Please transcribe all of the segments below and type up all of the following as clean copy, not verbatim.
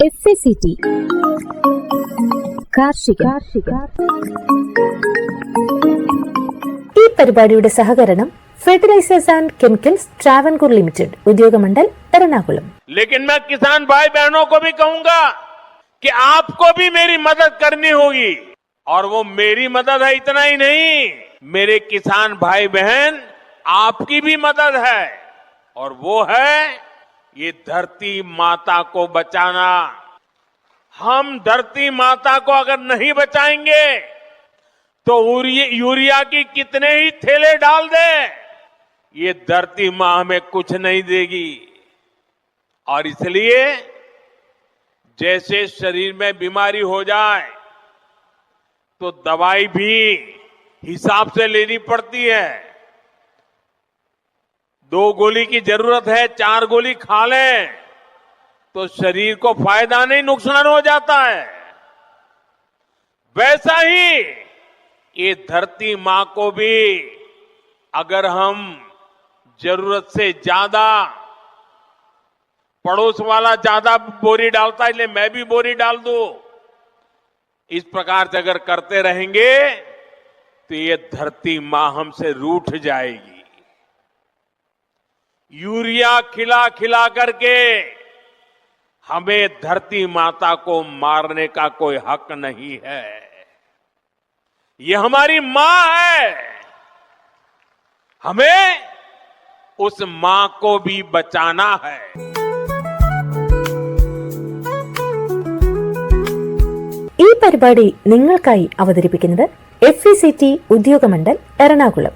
FACT കാർഷിക ഈ പരിപാടിയുടെ സഹകരണം Fertilisers and Chemicals Travancore Limited Udyogamandal Ernakulam. लेकिन मैं किसान भाई बहनों को भी कहूंगा कि आपको भी मेरी मदद करनी होगी, और वो मेरी मदद है इतना ही नहीं, मेरे किसान भाई बहन आपकी भी मदद है, और वो है ये धरती माता को बचाना। हम धरती माता को अगर नहीं बचाएंगे तो यूरिया की कितने ही थैले डाल दे, ये धरती मां हमें कुछ नहीं देगी। और इसलिए जैसे शरीर में बीमारी हो जाए तो दवाई भी हिसाब से लेनी पड़ती है। 2 गोली की जरूरत है, 4 गोली खा लें तो शरीर को फायदा नहीं नुकसान हो जाता है। वैसा ही ये धरती मां को भी अगर हम जरूरत से ज्यादा, पड़ोस वाला ज्यादा बोरी डालता है इसलिए मैं भी बोरी डाल दूं, इस प्रकार से अगर करते रहेंगे तो ये धरती मां हमसे रूठ जाएगी। यूरिया खिला खिला करके हमें धरती माता को मारने का कोई हक नहीं है। ये हमारी मां है, हमें उस मां को भी बचाना है। ഈ പരിപാടി നിങ്ങൾക്കായി അവതരിപ്പിക്കുന്നത് FACT ഉദ്യോഗമണ്ഡൽ എറണാകുളം.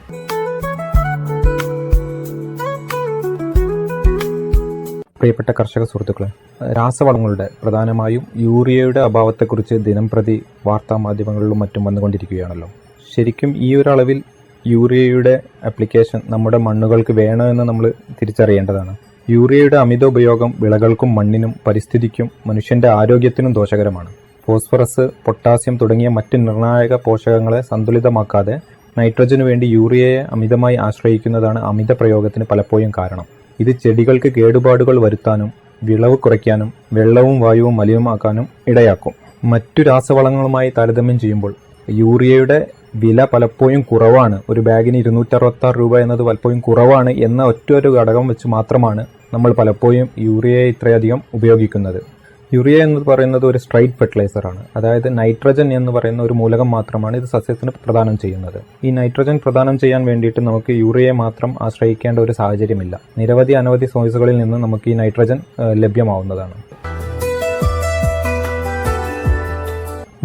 പ്രിയപ്പെട്ട കർഷക സുഹൃത്തുക്കളെ, രാസവളങ്ങളുടെ പ്രധാനമായും യൂറിയയുടെ അഭാവത്തെക്കുറിച്ച് ദിനംപ്രതി വാർത്താ മാധ്യമങ്ങളിലും മറ്റും വന്നുകൊണ്ടിരിക്കുകയാണല്ലോ. ശരിക്കും ഈ ഒരു അളവിൽ യൂറിയയുടെ ആപ്ലിക്കേഷൻ നമ്മുടെ മണ്ണുകൾക്ക് വേണമെന്ന് നമ്മൾ തിരിച്ചറിയേണ്ടതാണ്. യൂറിയയുടെ അമിത ഉപയോഗം വിളകൾക്കും മണ്ണിനും പരിസ്ഥിതിക്കും മനുഷ്യന്റെ ആരോഗ്യത്തിനും ദോഷകരമാണ്. ഫോസ്ഫറസ്, പൊട്ടാസ്യം തുടങ്ങിയ മറ്റ് നിർണായക പോഷകങ്ങളെ സന്തുലിതമാക്കാതെ നൈട്രജനു വേണ്ടി യൂറിയയെ അമിതമായി ആശ്രയിക്കുന്നതാണ് അമിത പ്രയോഗത്തിന് പലപ്പോഴും കാരണം. ഇത് ചെടികൾക്ക് കേടുപാടുകൾ വരുത്താനും വിളവ് കുറയ്ക്കാനും വെള്ളവും വായുവും മലിനമാക്കാനും ഇടയാക്കും. മറ്റു രാസവളങ്ങളുമായി താരതമ്യം ചെയ്യുമ്പോൾ യൂറിയയുടെ വില പലപ്പോഴും കുറവാണ്. ഒരു ബാഗിന് 266 രൂപ എന്നത് പലപ്പോഴും കുറവാണ് എന്ന ഒറ്റൊരു ഘടകം വെച്ച് മാത്രമാണ് നമ്മൾ പലപ്പോഴും യൂറിയയെ ഇത്രയധികം ഉപയോഗിക്കുന്നത്. യൂറിയ എന്ന് പറയുന്നത് ഒരു സ്ട്രൈറ്റ് ഫെർട്ടിലൈസറാണ്. അതായത് നൈട്രജൻ എന്ന് പറയുന്ന ഒരു മൂലകം മാത്രമാണ് ഇത് സസ്യത്തിന് പ്രദാനം ചെയ്യുന്നത്. ഈ നൈട്രജൻ പ്രദാനം ചെയ്യാൻ വേണ്ടിയിട്ട് നമുക്ക് യൂറിയയെ മാത്രം ആശ്രയിക്കേണ്ട ഒരു സാഹചര്യമില്ല. അനവധി സോഴ്സുകളിൽ നിന്ന് നമുക്ക് ഈ നൈട്രജൻ ലഭ്യമാവുന്നതാണ്.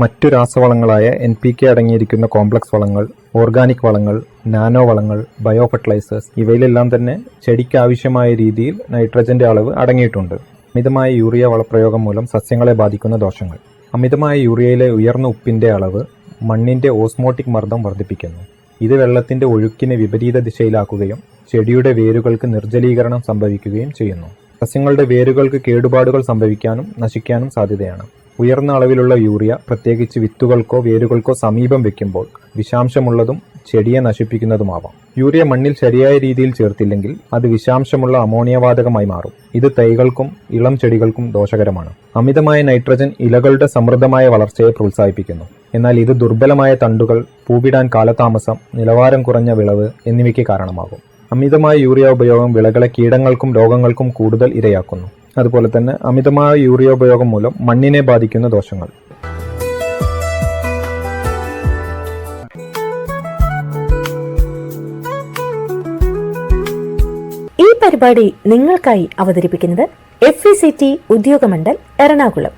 മറ്റു രാസവളങ്ങളായ NPK അടങ്ങിയിരിക്കുന്ന കോംപ്ലക്സ് വളങ്ങൾ, ഓർഗാനിക് വളങ്ങൾ, നാനോ വളങ്ങൾ, ബയോ ഫെർട്ടിലൈസേഴ്സ് ഇവയിലെല്ലാം തന്നെ ചെടിക്ക് ആവശ്യമായ രീതിയിൽ നൈട്രജന്റെ അളവ് അടങ്ങിയിട്ടുണ്ട്. അമിതമായ യൂറിയ വളപ്രയോഗം മൂലം സസ്യങ്ങളെ ബാധിക്കുന്ന ദോഷങ്ങൾ. അമിതമായ യൂറിയയിലെ ഉയർന്ന ഉപ്പിന്റെ അളവ് മണ്ണിന്റെ ഓസ്മോട്ടിക് മർദ്ദം വർദ്ധിപ്പിക്കുന്നു. ഇത് വെള്ളത്തിന്റെ ഒഴുക്കിനെ വിപരീത ദിശയിലാക്കുകയും ചെടിയുടെ വേരുകൾക്ക് നിർജ്ജലീകരണം സംഭവിക്കുകയും ചെയ്യുന്നു. സസ്യങ്ങളുടെ വേരുകൾക്ക് കേടുപാടുകൾ സംഭവിക്കാനും നശിക്കാനും സാധ്യതയാണ്. ഉയർന്ന അളവിലുള്ള യൂറിയ പ്രത്യേകിച്ച് വിത്തുകൾക്കോ വേരുകൾക്കോ സമീപം വെക്കുമ്പോൾ വിഷാംശമുള്ളതും ചെടിയെ നശിപ്പിക്കുന്നതുമാവാം. യൂറിയ മണ്ണിൽ ശരിയായ രീതിയിൽ ചേർത്തില്ലെങ്കിൽ അത് വിഷാംശമുള്ള അമോണിയ വാതകമായി മാറും. ഇത് തൈകൾക്കും ഇളം ചെടികൾക്കും ദോഷകരമാണ്. അമിതമായ നൈട്രജൻ ഇലകളുടെ സമൃദ്ധമായ വളർച്ചയെ പ്രോത്സാഹിപ്പിക്കുന്നു. എന്നാൽ ഇത് ദുർബലമായ തണ്ടുകൾ, പൂവിടാൻ കാലതാമസം, നിലവാരം കുറഞ്ഞ വിളവ് എന്നിവയ്ക്ക് കാരണമാകും. അമിതമായ യൂറിയ ഉപയോഗം വിളകളെ കീടങ്ങൾക്കും രോഗങ്ങൾക്കും കൂടുതൽ ഇരയാക്കുന്നു. അതുപോലെ തന്നെ അമിതമായ യൂറിയ ഉപയോഗം മൂലം മണ്ണിനെ ബാധിക്കുന്ന ദോഷങ്ങൾ. ഈ പരിപാടി നിങ്ങൾക്കായി അവതരിപ്പിക്കുന്നത് FACT ഉദ്യോഗമണ്ഡൽ എറണാകുളം.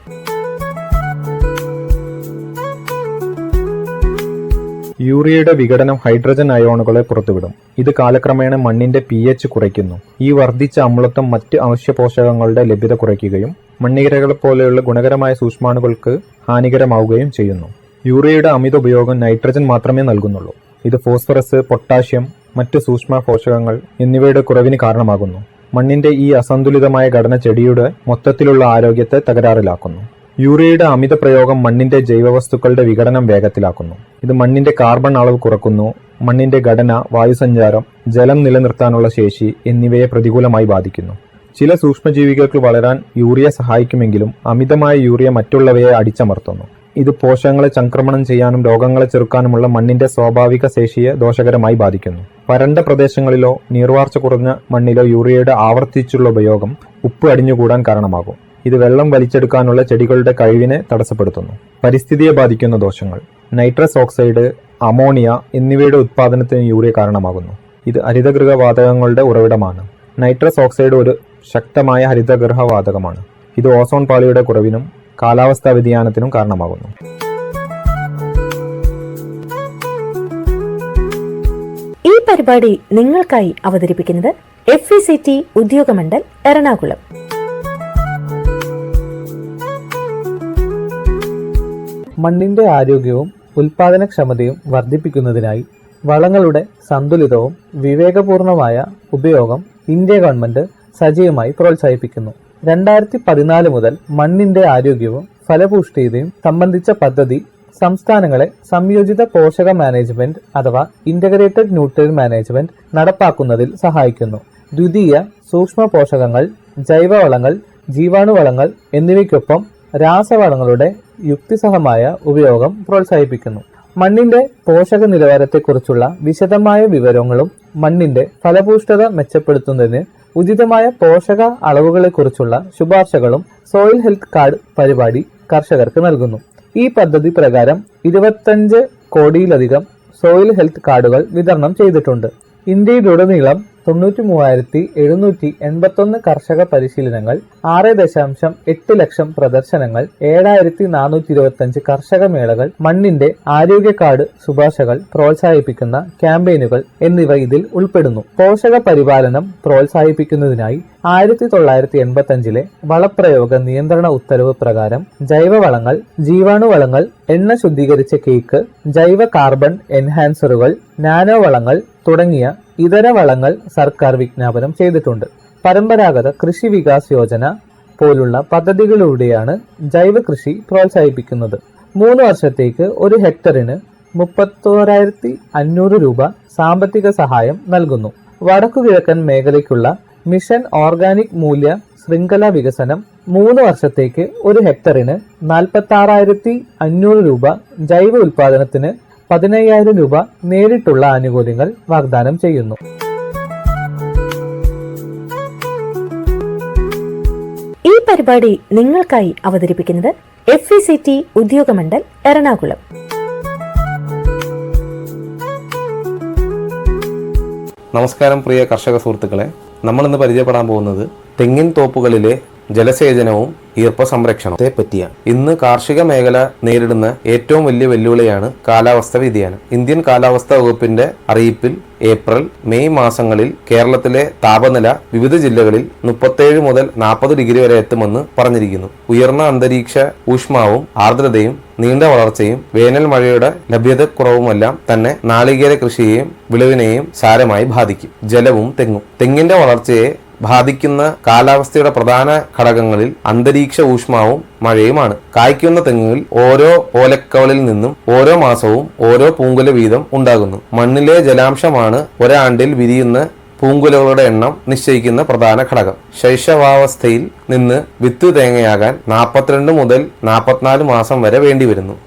യൂറിയയുടെ വിഘടനം ഹൈഡ്രജൻ അയോണുകളെ പുറത്തുവിടും. ഇത് കാലക്രമേണ മണ്ണിന്റെ pH കുറയ്ക്കുന്നു. ഈ വർദ്ധിച്ച അമ്ലത്വം മറ്റ് അവശ്യ പോഷകങ്ങളുടെ ലഭ്യത കുറയ്ക്കുകയും മണ്ണിരകളെ പോലെയുള്ള ഗുണകരമായ സൂക്ഷ്മാണുക്കൾക്ക് ഹാനികരമാവുകയും ചെയ്യുന്നു. യൂറിയയുടെ അമിത ഉപയോഗം നൈട്രജൻ മാത്രമേ നൽകുന്നുള്ളൂ. ഇത് ഫോസ്ഫറസ്, പൊട്ടാഷ്യം, മറ്റ് സൂക്ഷ്മ പോഷകങ്ങൾ എന്നിവയുടെ കുറവിന് കാരണമാകുന്നു. മണ്ണിന്റെ ഈ അസന്തുലിതമായ ഘടന ചെടിയുടെ മൊത്തത്തിലുള്ള ആരോഗ്യത്തെ തകരാറിലാക്കുന്നു. യൂറിയയുടെ അമിത പ്രയോഗം മണ്ണിന്റെ ജൈവവസ്തുക്കളുടെ വിഘടനം വേഗത്തിലാക്കുന്നു. ഇത് മണ്ണിന്റെ കാർബൺ അളവ് കുറക്കുന്നു. മണ്ണിന്റെ ഘടന, വായുസഞ്ചാരം, ജലം നിലനിർത്താനുള്ള ശേഷി എന്നിവയെ പ്രതികൂലമായി ബാധിക്കുന്നു. ചില സൂക്ഷ്മജീവികൾക്ക് വളരാൻ യൂറിയ സഹായിക്കുമെങ്കിലും അമിതമായ യൂറിയ മറ്റുള്ളവയെ അടിച്ചമർത്തുന്നു. ഇത് പോഷകങ്ങളെ ചംക്രമണം ചെയ്യാനും രോഗങ്ങളെ ചെറുക്കാനുമുള്ള മണ്ണിന്റെ സ്വാഭാവിക ശേഷിയെ ദോഷകരമായി ബാധിക്കുന്നു. വരണ്ട പ്രദേശങ്ങളിലോ നീർവാർച്ച കുറഞ്ഞ മണ്ണിലോ യൂറിയയുടെ ആവർത്തിച്ചുള്ള ഉപയോഗം ഉപ്പ് അടിഞ്ഞുകൂടാൻ കാരണമാകും. ഇത് വെള്ളം വലിച്ചെടുക്കാനുള്ള ചെടികളുടെ കഴിവിനെ തടസ്സപ്പെടുത്തുന്നു. പരിസ്ഥിതിയെ ബാധിക്കുന്ന ദോഷങ്ങൾ: നൈട്രസ് ഓക്സൈഡ്, അമോണിയ എന്നിവയുടെ ഉത്പാദനത്തിന് യൂറിയ കാരണമാകുന്നു. ഇത് ഹരിതഗൃഹവാതകങ്ങളുടെ ഉറവിടമാണ്. നൈട്രസ് ഓക്സൈഡ് ഒരു ശക്തമായ ഹരിതഗൃഹവാതകമാണ്. ഇത് ഓസോൺ പാളിയുടെ കുറവിനും കാലാവസ്ഥാ വ്യതിയാനത്തിനും കാരണമാകുന്നു. ഈ പരിപാടി നിങ്ങൾക്കായി അവതരിപ്പിക്കുന്നത് FECT ഉദ്യോഗമണ്ഡൽ എറണാകുളം. മണ്ണിന്റെ ആരോഗ്യവും ഉൽപാദനക്ഷമതയും വർദ്ധിപ്പിക്കുന്നതിനായി വളങ്ങളുടെ സന്തുലിതവും വിവേകപൂർണമായ ഉപയോഗം ഇന്ത്യ ഗവൺമെന്റ് സജീവമായി പ്രോത്സാഹിപ്പിക്കുന്നു. 2014 മുതൽ മണ്ണിന്റെ ആരോഗ്യവും ഫലപുഷ്ടിയും സംബന്ധിച്ച പദ്ധതി സംസ്ഥാനങ്ങളെ സംയോജിത പോഷക മാനേജ്മെന്റ് അഥവാ ഇന്റഗ്രേറ്റഡ് ന്യൂട്രിയൻ മാനേജ്മെന്റ് നടപ്പാക്കുന്നതിൽ സഹായിക്കുന്നു. ദ്വിതീയ സൂക്ഷ്മ പോഷകങ്ങൾ, ജൈവവളങ്ങൾ, ജീവാണുവളങ്ങൾ എന്നിവയ്ക്കൊപ്പം രാസവളങ്ങളുടെ യുക്തിസഹമായ ഉപയോഗം പ്രോത്സാഹിപ്പിക്കുന്നു. മണ്ണിന്റെ പോഷക നിലവാരത്തെക്കുറിച്ചുള്ള വിശദമായ വിവരങ്ങളും മണ്ണിന്റെ ഫലപുഷ്ടത മെച്ചപ്പെടുത്തുന്നതിന് ഉചിതമായ പോഷക അളവുകളെക്കുറിച്ചുള്ള ശുപാർശകളും സോയിൽ ഹെൽത്ത് കാർഡ് പരിപാടി കർഷകർക്ക് നൽകുന്നു. ഈ പദ്ധതി പ്രകാരം 25 കോടിയിലധികം സോയിൽ ഹെൽത്ത് കാർഡുകൾ വിതരണം ചെയ്തിട്ടുണ്ട്. ഇന്ത്യയിലുടനീളം 93,781 കർഷക പരിശീലനങ്ങൾ, 6.8 ലക്ഷം പ്രദർശനങ്ങൾ, 7,425 കർഷക മേളകൾ, മണ്ണിന്റെ ആരോഗ്യ കാർഡ് ശുപാർശകൾ പ്രോത്സാഹിപ്പിക്കുന്ന ക്യാമ്പയിനുകൾ എന്നിവ ഇതിൽ ഉൾപ്പെടുന്നു. പോഷക പരിപാലനം പ്രോത്സാഹിപ്പിക്കുന്നതിനായി 1985 വളപ്രയോഗ നിയന്ത്രണ ഉത്തരവ് പ്രകാരം ജൈവവളങ്ങൾ, ജീവാണുവളങ്ങൾ, എണ്ണ ശുദ്ധീകരിച്ച കേക്ക്, ജൈവ കാർബൺ എൻഹാൻസറുകൾ, നാനോ വളങ്ങൾ തുടങ്ങിയ ഇതര വളങ്ങൾ സർക്കാർ വിജ്ഞാപനം ചെയ്തിട്ടുണ്ട്. പരമ്പരാഗത കൃഷി വികാസ് യോജന പോലുള്ള പദ്ധതികളിലൂടെയാണ് ജൈവ കൃഷി പ്രോത്സാഹിപ്പിക്കുന്നത്. 3 വർഷത്തേക്ക് 1 ഹെക്ടറിന് 31,500 രൂപ സാമ്പത്തിക സഹായം നൽകുന്നു. വടക്കുകിഴക്കൻ മേഖലയ്ക്കുള്ള മിഷൻ ഓർഗാനിക് മൂല്യ ശൃംഖല വികസനം 3 വർഷത്തേക്ക് 1 ഹെക്ടറിന് 46,500 രൂപ, ജൈവ ഉൽപാദനത്തിന് 15,000 രൂപ നേരിട്ടുള്ള ആനുകൂല്യങ്ങൾ വാഗ്ദാനം ചെയ്യുന്നു. ഈ പരിപാടി നിങ്ങൾക്കായി അവതരിപ്പിക്കുന്നത് FECT ഉദ്യോഗമണ്ഡൽ എറണാകുളം. നമസ്കാരം പ്രിയ കർഷക സുഹൃത്തുക്കളെ, നമ്മളിന്ന് പരിചയപ്പെടാൻ പോകുന്നത് തെങ്ങിൻ തോപ്പുകളിലെ ജലസേചനവും ഈർപ്പ സംരക്ഷണത്തെ പറ്റിയാണ്. ഇന്ന് കാർഷിക മേഖല നേരിടുന്ന ഏറ്റവും വലിയ വെല്ലുവിളിയാണ് കാലാവസ്ഥ വ്യതിയാനം. ഇന്ത്യൻ കാലാവസ്ഥാ വകുപ്പിന്റെ അറിയിപ്പിൽ ഏപ്രിൽ, മെയ് മാസങ്ങളിൽ കേരളത്തിലെ താപനില വിവിധ ജില്ലകളിൽ 37 മുതൽ 40 ഡിഗ്രി വരെ എത്തുമെന്ന് പറഞ്ഞിരിക്കുന്നു. ഉയർന്ന അന്തരീക്ഷ ഊഷ്മാവും ആർദ്രതയും നീണ്ട വളർച്ചയും വേനൽ മഴയുടെ ലഭ്യതക്കുറവുമെല്ലാം തന്നെ നാളികേര കൃഷിയെയും വിളവിനെയും സാരമായി ബാധിക്കും. ജലവും തെങ്ങിന്റെ വളർച്ചയെ ബാധിക്കുന്ന കാലാവസ്ഥയുടെ പ്രധാന ഘടകങ്ങളിൽ അന്തരീക്ഷ ഊഷ്മാവും മഴയുമാണ്. കായ്ക്കുന്ന തെങ്ങുകൾ ഓരോ ഓലക്കവളിൽ നിന്നും ഓരോ മാസവും ഓരോ പൂങ്കുല വീതം ഉണ്ടാകുന്നു. മണ്ണിലെ ജലാംശമാണ് ഒരാണ്ടിൽ വിരിയുന്ന പൂങ്കുലകളുടെ എണ്ണം നിശ്ചയിക്കുന്ന പ്രധാന ഘടകം. ശൈശവാവസ്ഥയിൽ നിന്ന് വിത്ത് തേങ്ങയാകാൻ 42 മുതൽ 44 മാസം വരെ വേണ്ടിവരുന്നു.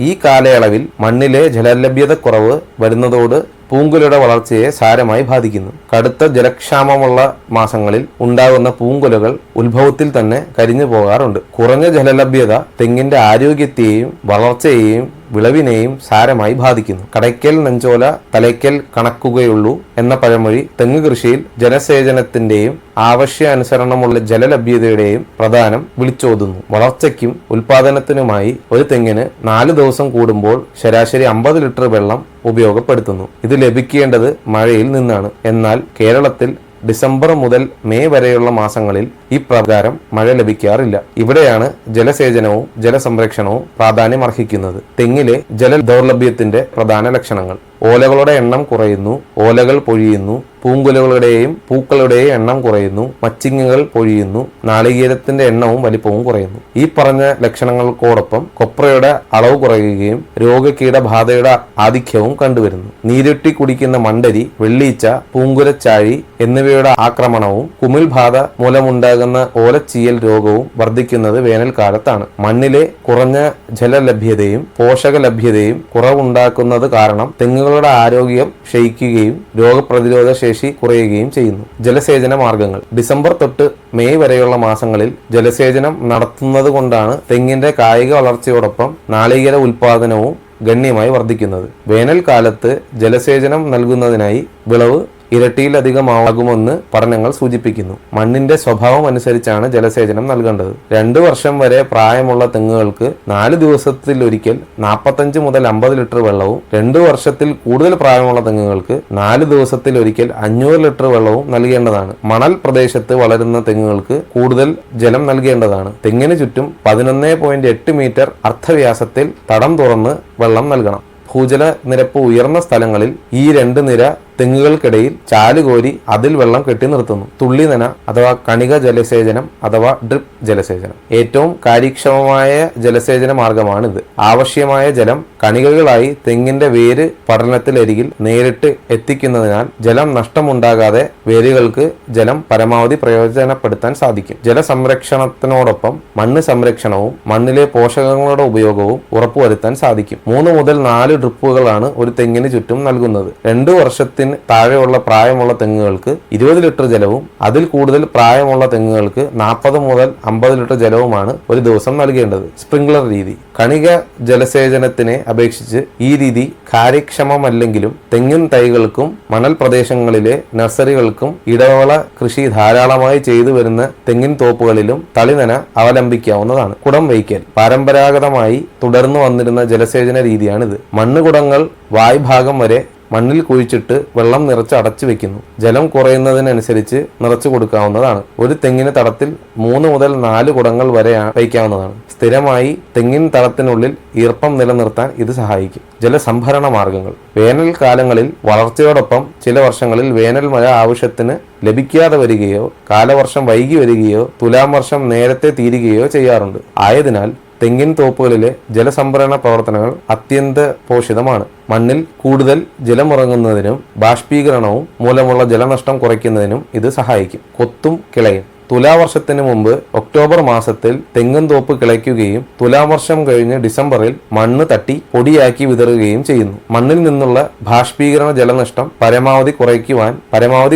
ഈ കാലയളവിൽ മണ്ണിലെ ജലലഭ്യതക്കുറവ് വരുന്നതോട് പൂങ്കുലയുടെ വളർച്ചയെ സാരമായി ബാധിക്കുന്നു. കടുത്ത ജലക്ഷാമമുള്ള മാസങ്ങളിൽ ഉണ്ടാകുന്ന പൂങ്കുലകൾ ഉത്ഭവത്തിൽ തന്നെ കരിഞ്ഞു പോകാറുണ്ട്. കുറഞ്ഞ ജലലഭ്യത തെങ്ങിന്റെ ആരോഗ്യത്തെയും വളർച്ചയെയും വിളവിനെയും സാരമായി ബാധിക്കുന്നു. കടയ്ക്കൽ നെഞ്ചോല തലയ്ക്കൽ കണക്കുകയുള്ളൂ എന്ന പഴമൊഴി തെങ്ങ് കൃഷിയിൽ ജലസേചനത്തിന്റെയും ആവശ്യാനുസരണമുള്ള ജലലഭ്യതയുടെയും പ്രധാനം വിളിച്ചോതുന്നു. വളർച്ചയ്ക്കും ഉൽപാദനത്തിനുമായി ഒരു തെങ്ങിന് 4 ദിവസം കൂടുമ്പോൾ ശരാശരി 50 ലിറ്റർ വെള്ളം ഉപയോഗപ്പെടുത്തുന്നു. ഇത് ലഭിക്കേണ്ടത് മഴയിൽ നിന്നാണ്. എന്നാൽ കേരളത്തിൽ ഡിസംബർ മുതൽ മെയ് വരെയുള്ള മാസങ്ങളിൽ ഈ പ്രകാരം മഴ ലഭിക്കാറില്ല. ഇവിടെയാണ് ജലസേചനവും ജലസംരക്ഷണവും പ്രാധാന്യം അർഹിക്കുന്നത്. തെങ്ങിലെ ജല ദൗർലഭ്യത്തിന്റെ പ്രധാന ലക്ഷണങ്ങൾ: ഓലകളുടെ എണ്ണം കുറയുന്നു, ഓലകൾ പൊഴിയുന്നു, പൂങ്കുലകളുടെയും പൂക്കളുടെയും എണ്ണം കുറയുന്നു, മച്ചിങ്ങകൾ പൊഴിയുന്നു, നാളികേരത്തിന്റെ എണ്ണവും വലിപ്പവും കുറയുന്നു. ഈ പറഞ്ഞ ലക്ഷണങ്ങൾക്കോടൊപ്പം കൊപ്രയുടെ അളവ് കുറയുകയും രോഗകീടബാധയുടെ ആധിക്യവും കണ്ടുവരുന്നു. നീരുറ്റി കുടിക്കുന്ന മണ്ടരി, വെള്ളീച്ച, പൂങ്കുലച്ചാഴി എന്നിവയുടെ ആക്രമണവും കുമിൾ ബാധ മൂലമുണ്ടാകുന്ന ഓലച്ചീയൽ രോഗവും വർദ്ധിക്കുന്നത് വേനൽക്കാലത്താണ്. മണ്ണിലെ കുറഞ്ഞ ജലലഭ്യതയും പോഷക ലഭ്യതയും കുറവുണ്ടാക്കുന്നത് കാരണം തെങ്ങുകളുടെ ആരോഗ്യം ക്ഷയിക്കുകയും രോഗപ്രതിരോധ ശേഷി കുറയുകയും ചെയ്യുന്നു. ജലസേചന മാർഗങ്ങൾ. ഡിസംബർ തൊട്ട് മെയ് വരെയുള്ള മാസങ്ങളിൽ ജലസേചനം നടത്തുന്നത് കൊണ്ടാണ് തെങ്ങിന്റെ കായിക വളർച്ചയോടൊപ്പം നാളികേര ഉൽപാദനവും ഗണ്യമായി വർദ്ധിക്കുന്നത്. വേനൽക്കാലത്ത് ജലസേചനം നൽകുന്നതിനായി വിളവ് ഇരട്ടിയിലധികമാകുമെന്ന് പഠനങ്ങൾ സൂചിപ്പിക്കുന്നു. മണ്ണിന്റെ സ്വഭാവം അനുസരിച്ചാണ് ജലസേചനം നൽകേണ്ടത്. 2 വർഷം വരെ പ്രായമുള്ള തെങ്ങുകൾക്ക് 4 ദിവസത്തിലൊരിക്കൽ 45 മുതൽ 50 ലിറ്റർ വെള്ളവും 2 വർഷത്തിൽ കൂടുതൽ പ്രായമുള്ള തെങ്ങുകൾക്ക് 4 ദിവസത്തിലൊരിക്കൽ 500 ലിറ്റർ വെള്ളവും നൽകേണ്ടതാണ്. മണൽ പ്രദേശത്ത് വളരുന്ന തെങ്ങുകൾക്ക് കൂടുതൽ ജലം നൽകേണ്ടതാണ്. തെങ്ങിന് ചുറ്റും 11.8 മീറ്റർ അർദ്ധവ്യാസത്തിൽ തടം തുറന്ന് വെള്ളം നൽകണം. ഭൂജല നിരപ്പ് ഉയർന്ന സ്ഥലങ്ങളിൽ ഈ 2 നിര തെങ്ങുകൾക്കിടയിൽ ചാലുകോരി അതിൽ വെള്ളം കെട്ടി നിർത്തുന്നു. തുള്ളിനന അഥവാ കണിക ജലസേചനം അഥവാ ഡ്രിപ്പ് ജലസേചനം ഏറ്റവും കാര്യക്ഷമമായ ജലസേചന മാർഗമാണിത്. ആവശ്യമായ ജലം കണികകളായി തെങ്ങിന്റെ വേര് പടലത്തിലരികിൽ നേരിട്ട് എത്തിക്കുന്നതിനാൽ ജലം നഷ്ടമുണ്ടാകാതെ വേരുകൾക്ക് ജലം പരമാവധി പ്രയോജനപ്പെടുത്താൻ സാധിക്കും. ജലസംരക്ഷണത്തിനോടൊപ്പം മണ്ണ് സംരക്ഷണവും മണ്ണിലെ പോഷകങ്ങളുടെ ഉപയോഗവും ഉറപ്പുവരുത്താൻ സാധിക്കും. 3 മുതൽ 4 ഡ്രിപ്പുകളാണ് ഒരു തെങ്ങിന് ചുറ്റും നൽകുന്നത്. 2 വർഷത്തിന് താഴെയുള്ള പ്രായമുള്ള തെങ്ങുകൾക്ക് 20 ലിറ്റർ ജലവും അതിൽ കൂടുതൽ പ്രായമുള്ള തെങ്ങുകൾക്ക് 40 മുതൽ 50 ലിറ്റർ ജലവുമാണ് ഒരു ദിവസം നൽകേണ്ടത്. സ്പ്രിംഗ്ലർ രീതി. കണിക ജലസേചനത്തിനെ അപേക്ഷിച്ച് ഈ രീതി കാര്യക്ഷമമല്ലെങ്കിലും തെങ്ങിൻ തൈകൾക്കും മണൽ പ്രദേശങ്ങളിലെ നഴ്സറികൾക്കും ഇടവേള കൃഷി ധാരാളമായി ചെയ്തു വരുന്ന തെങ്ങിൻ തോപ്പുകളിലും തളിനന അവലംബിക്കാവുന്നതാണ്. കുടം വയ്ക്കൽ പരമ്പരാഗതമായി തുടർന്നു വന്നിരുന്ന ജലസേചന രീതിയാണിത്. മണ്ണുകുടങ്ങൾ വായ്ഭാഗം വരെ മണ്ണിൽ കുഴിച്ചിട്ട് വെള്ളം നിറച്ച് അടച്ചു വെക്കുന്നു. ജലം കുറയുന്നതിനനുസരിച്ച് നിറച്ചു കൊടുക്കാവുന്നതാണ്. ഒരു തെങ്ങിന് തടത്തിൽ 3 മുതൽ 4 കുടങ്ങൾ വരെ വയ്ക്കാവുന്നതാണ്. സ്ഥിരമായി തെങ്ങിൻ തടത്തിനുള്ളിൽ ഈർപ്പം നിലനിർത്താൻ ഇത് സഹായിക്കും. ജലസംഭരണ മാർഗങ്ങൾ. വേനൽക്കാലങ്ങളിൽ വളർച്ചയോടൊപ്പം ചില വർഷങ്ങളിൽ വേനൽ മഴ ആവശ്യത്തിന് ലഭിക്കാതെ വരികയോ കാലവർഷം വൈകി വരികയോ തുലാം വർഷം നേരത്തെ തീരുകയോ ചെയ്യാറുണ്ട്. ആയതിനാൽ തെങ്ങിൻ തോപ്പുകളിലെ ജലസംഭരണ പ്രവർത്തനങ്ങൾ അത്യന്ത പോഷിതമാണ്. മണ്ണിൽ കൂടുതൽ ജലമിറങ്ങുന്നതിനും ബാഷ്പീകരണവും മൂലമുള്ള ജലനഷ്ടം കുറയ്ക്കുന്നതിനും ഇത് സഹായിക്കും. കൊത്തും കിളയും. തുലാവർഷത്തിന് മുമ്പ് ഒക്ടോബർ മാസത്തിൽ തെങ്ങും തോപ്പ് കിളയ്ക്കുകയും തുലാവർഷം കഴിഞ്ഞ് ഡിസംബറിൽ മണ്ണ് തട്ടി പൊടിയാക്കി വിതറുകയും ചെയ്യുന്നു. മണ്ണിൽ നിന്നുള്ള ബാഷ്പീകരണ ജലനഷ്ടം പരമാവധി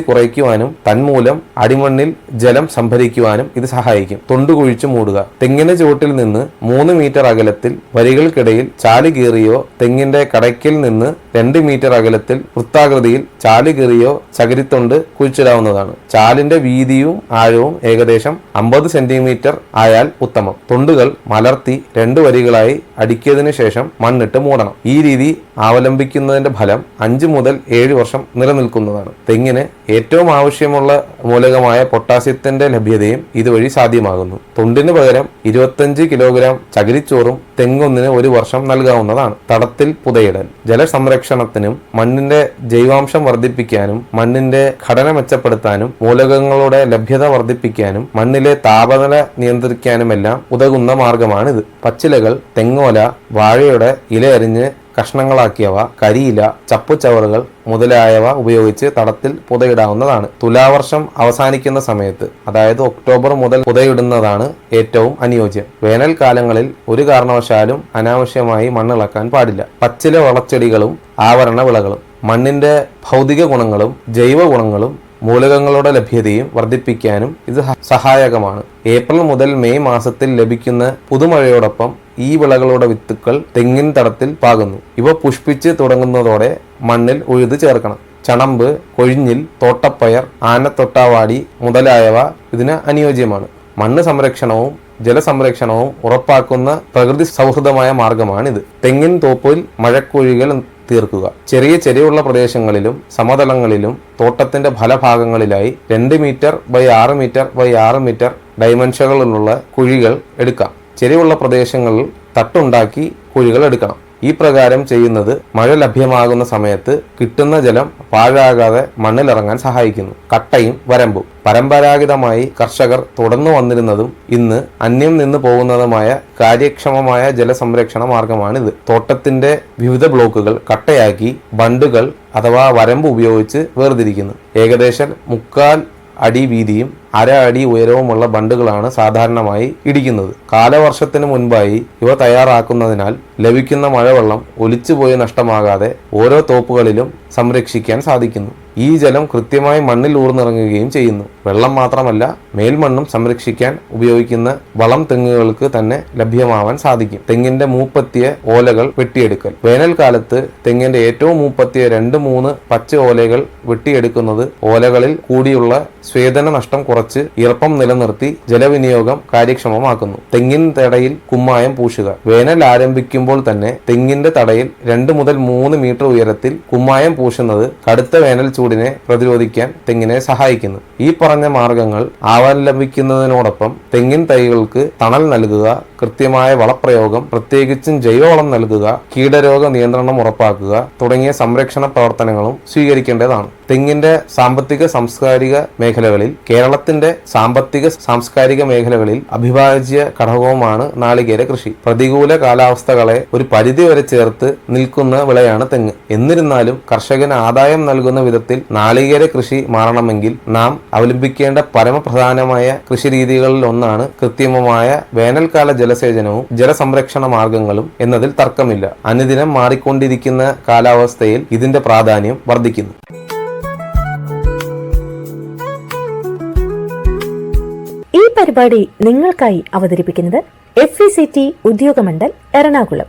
കുറയ്ക്കുവാനും തന്മൂലം അടിമണ്ണിൽ ജലം സംഭരിക്കുവാനും ഇത് സഹായിക്കും. തൊണ്ടുകുഴിച്ചു മൂടുക. തെങ്ങിന്റെ ചുവട്ടിൽ നിന്ന് 3 മീറ്റർ അകലത്തിൽ വരികൾക്കിടയിൽ ചാല് കീറിയോ തെങ്ങിന്റെ കടയ്ക്കിൽ നിന്ന് 2 മീറ്റർ അകലത്തിൽ വൃത്താകൃതിയിൽ ചാല് കീറിയോ ചകിരിത്തൊണ്ട് കുഴിച്ചിടാവുന്നതാണ്. ചാലിന്റെ വീതിയും ആഴവും ഏകദേശം 50 സെന്റിമീറ്റർ ആയാൽ ഉത്തമം. തൊണ്ടുകൾ മലർത്തി 2 വരികളായി അടുക്കിയതിനു ശേഷം മണ്ണിട്ട് മൂടണം. ഈ രീതി അവലംബിക്കുന്നതിന്റെ ഫലം 5 മുതൽ 7 വർഷം നിലനിൽക്കുന്നതാണ്. തെങ്ങിന് ഏറ്റവും ആവശ്യമുള്ള മൂലകമായ പൊട്ടാസ്യത്തിന്റെ ലഭ്യതയും ഇതുവഴി സാധ്യമാകുന്നു. തൊണ്ടിന് പകരം 25 കിലോഗ്രാം ചകിരിച്ചോറും തെങ്ങൊന്നിന് 1 വർഷം നൽകാവുന്നതാണ്. തടത്തിൽ പുതയിടൽ. ജലസംരക്ഷണത്തിനും മണ്ണിന്റെ ജൈവാംശം വർദ്ധിപ്പിക്കാനും മണ്ണിന്റെ ഘടന മെച്ചപ്പെടുത്താനും മൂലകങ്ങളുടെ ലഭ്യത വർദ്ധിപ്പിക്കാനും മണ്ണിലെ താപനില നിയന്ത്രിക്കാനുമെല്ലാം ഉതകുന്ന മാർഗമാണിത്. പച്ചിലകൾ, തെങ്ങോല, വാഴയുടെ ഇല അരിഞ്ഞ് കഷ്ണങ്ങളാക്കിയവ, കരിയില, ചപ്പുചവറുകൾ മുതലായവ ഉപയോഗിച്ച് തടത്തിൽ പുതയിടാവുന്നതാണ്. തുലാവർഷം അവസാനിക്കുന്ന സമയത്ത്, അതായത് ഒക്ടോബർ മുതൽ പുതയിടുന്നതാണ് ഏറ്റവും അനുയോജ്യം. വേനൽക്കാലങ്ങളിൽ ഒരു കാരണവശാലും അനാവശ്യമായി മണ്ണിളക്കാൻ പാടില്ല. പച്ചില വളച്ചെടികളും ആവരണ വിളകളും. മണ്ണിന്റെ ഭൗതിക ഗുണങ്ങളും ജൈവ ഗുണങ്ങളും മൂലകങ്ങളുടെ ലഭ്യതയും വർദ്ധിപ്പിക്കാനും ഇത് സഹായകമാണ്. ഏപ്രിൽ മുതൽ മെയ് മാസത്തിൽ ലഭിക്കുന്ന പുതുമഴയോടൊപ്പം ഈ വിളകളുടെ വിത്തുകൾ തെങ്ങിൻ തടത്തിൽ പാകുന്നു. ഇവ പുഷ്പിച്ച് തുടങ്ങുന്നതോടെ മണ്ണിൽ ഉഴുത് ചേർക്കണം. ചണമ്പ്, കൊഴിഞ്ഞിൽ, തോട്ടപ്പയർ, ആനത്തൊട്ടാവാടി മുതലായവ ഇതിന് അനുയോജ്യമാണ്. മണ്ണ് സംരക്ഷണവും ജലസംരക്ഷണവും ഉറപ്പാക്കുന്ന പ്രകൃതി സൗഹൃദമായ മാർഗമാണിത്. തെങ്ങിൻ തോപ്പിൽ മഴക്കുഴികൾ തീർക്കുക. ചെറിയുള്ള പ്രദേശങ്ങളിലും സമതലങ്ങളിലും തോട്ടത്തിന്റെ ഫലഭാഗങ്ങളിലായി 2 metre by 6 metre by 6 metre ഡൈമെൻഷനുകളുള്ള കുഴികൾ എടുക്കാം. ചെരിവുള്ള പ്രദേശങ്ങളിൽ തട്ടുണ്ടാക്കി കുഴികൾ എടുക്കണം. ഈ പ്രകാരം ചെയ്യുന്നത് മഴ ലഭ്യമാകുന്ന സമയത്ത് കിട്ടുന്ന ജലം പാഴാകാതെ മണ്ണിലിറങ്ങാൻ സഹായിക്കുന്നു. കട്ടയും വരമ്പും പരമ്പരാഗതമായി കർഷകർ തുടർന്നു വന്നിരുന്നതും ഇന്ന് അന്യം നിന്ന് പോകുന്നതുമായ കാര്യക്ഷമമായ ജലസംരക്ഷണ മാർഗമാണിത്. തോട്ടത്തിന്റെ വിവിധ ബ്ലോക്കുകൾ കട്ടയാക്കി ബണ്ടുകൾ അഥവാ വരമ്പ് ഉപയോഗിച്ച് വേർതിരിക്കുന്നു. ഏകദേശം 3/4 അടി വീതിയും 1/2 അടി ഉയരവുമുള്ള ബണ്ടുകളാണ് സാധാരണമായി ഇടിക്കുന്നത്. കാലവർഷത്തിന് മുൻപായി ഇവ തയ്യാറാക്കുന്നതിനാൽ ലഭിക്കുന്ന മഴവെള്ളം ഒലിച്ചുപോയി നഷ്ടമാകാതെ ഓരോ തോപ്പുകളിലും സംരക്ഷിക്കാൻ സാധിക്കുന്നു. ഈ ജലം കൃത്യമായി മണ്ണിൽ ഊർന്നിറങ്ങുകയും ചെയ്യുന്നു. വെള്ളം മാത്രമല്ല, മേൽമണ്ണും സംരക്ഷിക്കാൻ ഉപയോഗിക്കുന്ന വളം തെങ്ങുകൾക്ക് തന്നെ ലഭ്യമാവാൻ സാധിക്കും. തെങ്ങിന്റെ മൂപ്പത്തിയ ഓലകൾ വെട്ടിയെടുക്കൽ. വേനൽക്കാലത്ത് തെങ്ങിന്റെ ഏറ്റവും മൂപ്പത്തിയ 2-3 പച്ച ഓലകൾ വെട്ടിയെടുക്കുന്നത് ഓലകളിൽ കൂടിയുള്ള സ്വേദന നഷ്ടം കുറച്ച് ഈർപ്പം നിലനിർത്തി ജലവിനിയോഗം കാര്യക്ഷമമാക്കുന്നു. തെങ്ങിൻ തടയിൽ കുമ്മായം പൂശുക. വേനൽ ആരംഭിക്കുമ്പോൾ തന്നെ തെങ്ങിന്റെ തടയിൽ 2 മുതൽ 3 മീറ്റർ ഉയരത്തിൽ കുമ്മായം പൂശുന്നത് കടുത്ത വേനൽ ചൂടിനെ പ്രതിരോധിക്കാൻ തെങ്ങിനെ സഹായിക്കുന്നു. ഈ പറഞ്ഞ മാർഗങ്ങൾ അവലംബിക്കുന്നതിനോടൊപ്പം തെങ്ങിൻ തൈകൾക്ക് തണൽ നൽകുക, കൃത്യമായ വളപ്രയോഗം, പ്രത്യേകിച്ചും ജൈവവളം നൽകുക, കീടരോഗ നിയന്ത്രണം ഉറപ്പാക്കുക തുടങ്ങിയ സംരക്ഷണ പ്രവർത്തനങ്ങളും സ്വീകരിക്കേണ്ടതാണ്. തെങ്ങിന്റെ സാമ്പത്തിക സാംസ്കാരിക മേഖലകളിൽ കേരളത്തിന്റെ സാമ്പത്തിക സാംസ്കാരിക മേഖലകളിൽ അവിഭാജ്യ ഘടകവുമാണ് നാളികേര കൃഷി. പ്രതികൂല കാലാവസ്ഥകളെ ഒരു പരിധിവരെ ചേർത്ത് നിൽക്കുന്ന വിളയാണ് തെങ്ങ്. എന്നിരുന്നാലും കർഷകന് ആദായം നൽകുന്ന വിധത്തിൽ നാളികേര കൃഷി മാറണമെങ്കിൽ നാം അവലംബിക്കേണ്ട പരമപ്രധാനമായ കൃഷിരീതികളിൽ ഒന്നാണ് കൃത്രിമമായ വേനൽക്കാല ജലസേചനവും ജലസംരക്ഷണ മാർഗങ്ങളും എന്നതിൽ തർക്കമില്ല. അനുദിനം മാറിക്കൊണ്ടിരിക്കുന്ന കാലാവസ്ഥയിൽ ഇതിന്റെ പ്രാധാന്യം വർദ്ധിക്കുന്നു. ഈ പരിപാടി നിങ്ങൾക്കായി അവതരിപ്പിക്കുന്നത് FECT ഉദ്യോഗമണ്ഡൽ എറണാകുളം.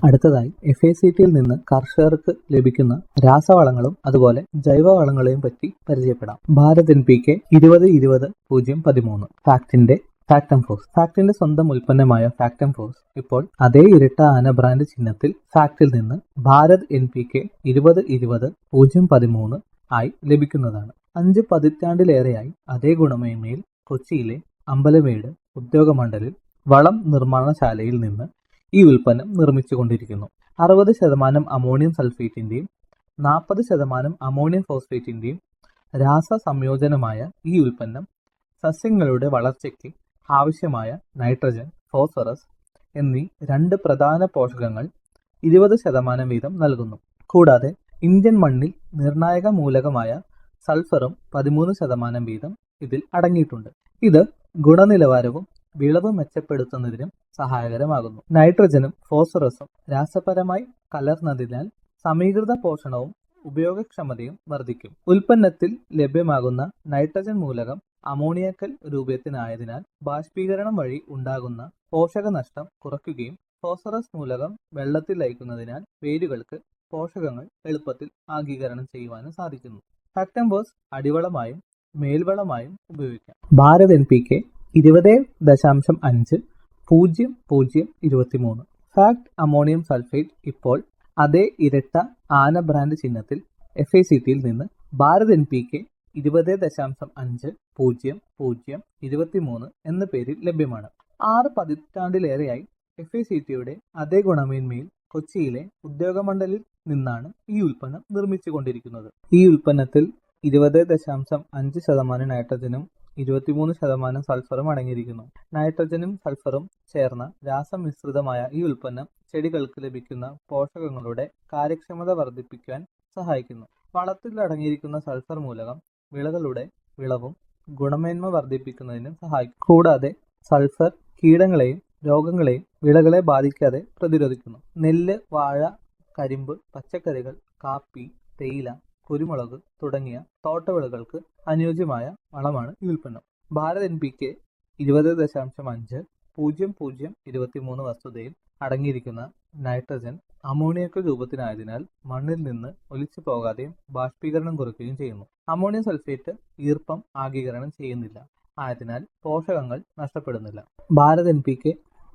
അടുത്തതായി FACTയിൽ നിന്ന് കർഷകർക്ക് ലഭിക്കുന്ന രാസവളങ്ങളും അതുപോലെ ജൈവവളങ്ങളെയും പറ്റി പരിചയപ്പെടാം. Bharat NPK 20-20-013 Factamfos. ഫാക്ടിന്റെ സ്വന്തം ഉൽപ്പന്നമായ ഫാക്ടം ഫോഴ്സ് ഇപ്പോൾ അതേ ഇരട്ട ആന ബ്രാൻഡ് ചിഹ്നത്തിൽ ഫാക്ടിൽ നിന്ന് ഭാരത് NPK 20-20-013 ആയി ലഭിക്കുന്നതാണ്. 5 പതിറ്റാണ്ടിലേറെയായി അതേ ഗുണമേന്മയിൽ കൊച്ചിയിലെ അമ്പലമേട് ഉദ്യോഗമണ്ഡലിൽ വളം നിർമ്മാണശാലയിൽ നിന്ന് ഈ ഉൽപ്പന്നം നിർമ്മിച്ചുകൊണ്ടിരിക്കുന്നു. 60% അമോണിയം സൾഫേറ്റിന്റെയും 40% അമോണിയം ഫോസ്ഫേറ്റിന്റെയും രാസ സംയോജനമായ ഈ ഉൽപ്പന്നം സസ്യങ്ങളുടെ വളർച്ചയ്ക്ക് ആവശ്യമായ നൈട്രജൻ, ഫോസ്ഫറസ് എന്നീ 2 പ്രധാന പോഷകങ്ങൾ 20% വീതം നൽകുന്നു. കൂടാതെ ഇന്ത്യൻ മണ്ണിൽ നിർണായക മൂലകമായ സൾഫറും 13% വീതം ഇതിൽ അടങ്ങിയിട്ടുണ്ട്. ഇത് ഗുണനിലവാരവും വിളവ് മെച്ചപ്പെടുത്തുന്നതിനും സഹായകരമാകുന്നു. നൈട്രജനും ഫോസ്ഫറസും രാസപരമായി കലർന്നതിനാൽ സമീകൃത പോഷണവും ഉപയോഗക്ഷമതയും വർദ്ധിക്കും. ഉൽപ്പന്നത്തിൽ ലഭ്യമാകുന്ന നൈട്രജൻ മൂലകം അമോണിയക്കൽ രൂപത്തിനായതിനാൽ ബാഷ്പീകരണം വഴി ഉണ്ടാകുന്ന പോഷകനഷ്ടം കുറയ്ക്കുകയും ഫോസ്ഫറസ് മൂലകം വെള്ളത്തിൽ ലയിക്കുന്നതിനാൽ വേരുകൾക്ക് പോഷകങ്ങൾ എളുപ്പത്തിൽ ആഗീകരണം ചെയ്യുവാനും സാധിക്കുന്നു. ഫാക്ടം ഫോഴ്സ് അടിവളമായും മേൽവളമായും ഉപയോഗിക്കാം. Bharat NPK 20.5-00-23 fact ammonium sulphate ഇപ്പോൾ അതേ ഇരട്ട ആന ബ്രാൻഡ് ചിഹ്നത്തിൽ FACTയിൽ നിന്ന് ഭാരത് NPK 20.5-00-23 എന്ന പേരിൽ ലഭ്യമാണ്. 6 പതിറ്റാണ്ടിലേറെയായി FACTയുടെ അതേ ഗുണമേന്മയിൽ കൊച്ചിയിലെ ഉദ്യോഗമണ്ഡലിൽ നിന്നാണ് ഈ ഉൽപ്പന്നം നിർമ്മിച്ചുകൊണ്ടിരിക്കുന്നത്. ഈ ഉൽപ്പന്നത്തിൽ 20.5% നൈട്രജനും 23% സൾഫറും അടങ്ങിയിരിക്കുന്നു. നൈട്രജനും സൾഫറും ചേർന്ന രാസമിശ്രിതമായ ഈ ഉൽപ്പന്നം ചെടികൾക്ക് ലഭിക്കുന്ന പോഷകങ്ങളുടെ കാര്യക്ഷമത വർദ്ധിപ്പിക്കാൻ സഹായിക്കുന്നു. വളത്തിൽ അടങ്ങിയിരിക്കുന്ന സൾഫർ മൂലകം വിളകളുടെ വിളവും ഗുണമേന്മ വർദ്ധിപ്പിക്കുന്നതിനും സഹായിക്കും. കൂടാതെ സൾഫർ കീടങ്ങളെയും രോഗങ്ങളെയും വിളകളെ ബാധിക്കാതെ പ്രതിരോധിക്കുന്നു. നെല്ല്, വാഴ, കരിമ്പ്, പച്ചക്കറികൾ, കാപ്പി, തേയില, കുരുമുളക് തുടങ്ങിയ തോട്ടവിളകൾക്ക് അനുയോജ്യമായ വളമാണ് ഈ ഉൽപ്പന്നം. ഭാരത് NPK 20.5-00-23 വസ്തുതയിൽ അടങ്ങിയിരിക്കുന്ന നൈട്രജൻ അമോണിയക്കൽ രൂപത്തിനായതിനാൽ മണ്ണിൽ നിന്ന് ഒലിച്ചു പോകാതെയും ബാഷ്പീകരണം കുറയ്ക്കുകയും ചെയ്യുന്നു. അമോണിയം സൾഫേറ്റ് ഈർപ്പം ആഗീകരണം ചെയ്യുന്നില്ല, ആയതിനാൽ പോഷകങ്ങൾ നഷ്ടപ്പെടുന്നില്ല. ഭാരത് NPK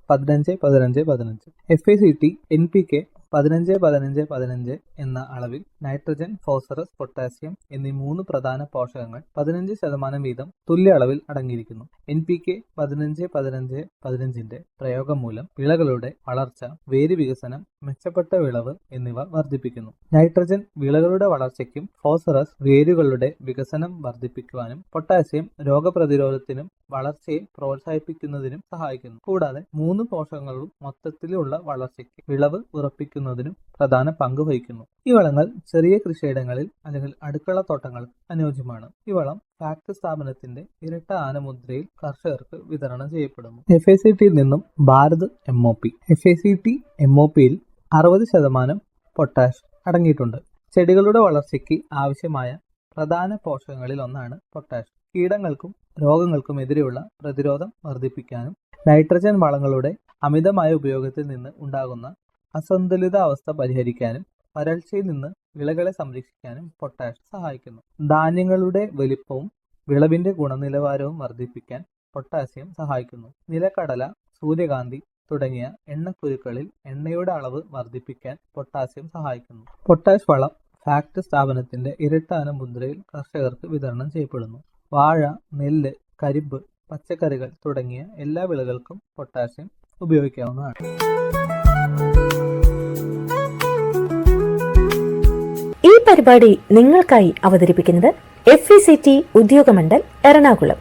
15-15-15 FACT NPK 15-15-15 എന്ന അളവിൽ നൈട്രജൻ, ഫോസ്ഫറസ്, പൊട്ടാസ്യം എന്നീ 3 പ്രധാന പോഷകങ്ങൾ 15% വീതം തുല്യ അളവിൽ അടങ്ങിയിരിക്കുന്നു. NPK 15-15-15ന്റെ പ്രയോഗം മൂലം വിളകളുടെ വളർച്ച, വേര് വികസനം, മെച്ചപ്പെട്ട വിളവ് എന്നിവ വർദ്ധിപ്പിക്കുന്നു. നൈട്രജൻ വിളകളുടെ വളർച്ചയ്ക്കും ഫോസ്ഫറസ് വേരുകളുടെ വികസനം വർദ്ധിപ്പിക്കുവാനും പൊട്ടാസ്യം രോഗപ്രതിരോധത്തിനും വളർച്ചയെ പ്രോത്സാഹിപ്പിക്കുന്നതിനും സഹായിക്കുന്നു. കൂടാതെ 3 പോഷകങ്ങളും മൊത്തത്തിലുള്ള വളർച്ചയ്ക്ക് വിളവ് ഉറപ്പിക്കുന്നതിനും പ്രധാന പങ്ക് വഹിക്കുന്നു. ഈ വളങ്ങൾ ചെറിയ കൃഷിയിടങ്ങളിൽ അല്ലെങ്കിൽ അടുക്കള തോട്ടങ്ങൾക്ക് അനുയോജ്യമാണ്. ഈ വളം ഫാക്ട് സ്ഥാപനത്തിന്റെ ഇരട്ട ആനമുദ്രയിൽ കർഷകർക്ക് വിതരണം ചെയ്യപ്പെടുന്നു. FACTയിൽ നിന്നും ഭാരത് MOP. FACT MOPയിൽ 60% പൊട്ടാഷ് അടങ്ങിയിട്ടുണ്ട്. ചെടികളുടെ വളർച്ചയ്ക്ക് ആവശ്യമായ പ്രധാന പോഷകങ്ങളിൽ ഒന്നാണ് പൊട്ടാഷ്. കീടങ്ങൾക്കും രോഗങ്ങൾക്കും എതിരെയുള്ള പ്രതിരോധം വർദ്ധിപ്പിക്കാനും നൈട്രജൻ വളങ്ങളുടെ അമിതമായ ഉപയോഗത്തിൽ നിന്ന് ഉണ്ടാകുന്ന അസന്തുലിത അവസ്ഥ പരിഹരിക്കാനും വരൾച്ചയിൽ നിന്ന് വിളകളെ സംരക്ഷിക്കാനും പൊട്ടാഷ് സഹായിക്കുന്നു. ധാന്യങ്ങളുടെ വലിപ്പവും വിളവിന്റെ ഗുണനിലവാരവും വർദ്ധിപ്പിക്കാൻ പൊട്ടാസ്യം സഹായിക്കുന്നു. നിലക്കടല, സൂര്യകാന്തി തുടങ്ങിയ എണ്ണക്കുരുക്കളിൽ എണ്ണയുടെ അളവ് വർദ്ധിപ്പിക്കാൻ പൊട്ടാസ്യം സഹായിക്കുന്നു. പൊട്ടാഷ് വളം ഫാക്ട് സ്ഥാപനത്തിന്റെ ഇരട്ടാന മുദ്രയിൽ കർഷകർക്ക് വിതരണം ചെയ്യപ്പെടുന്നു. വാഴ, നെല്ല്, കരിമ്പ്, പച്ചക്കറികൾ തുടങ്ങിയ എല്ലാ വിളകൾക്കും പൊട്ടാസ്യം ഉപയോഗിക്കാവുന്നതാണ്. ഈ പരിപാടി നിങ്ങൾക്കായി അവതരിപ്പിക്കുന്നത് FACT ഉദ്യോഗമണ്ഡൽ എറണാകുളം.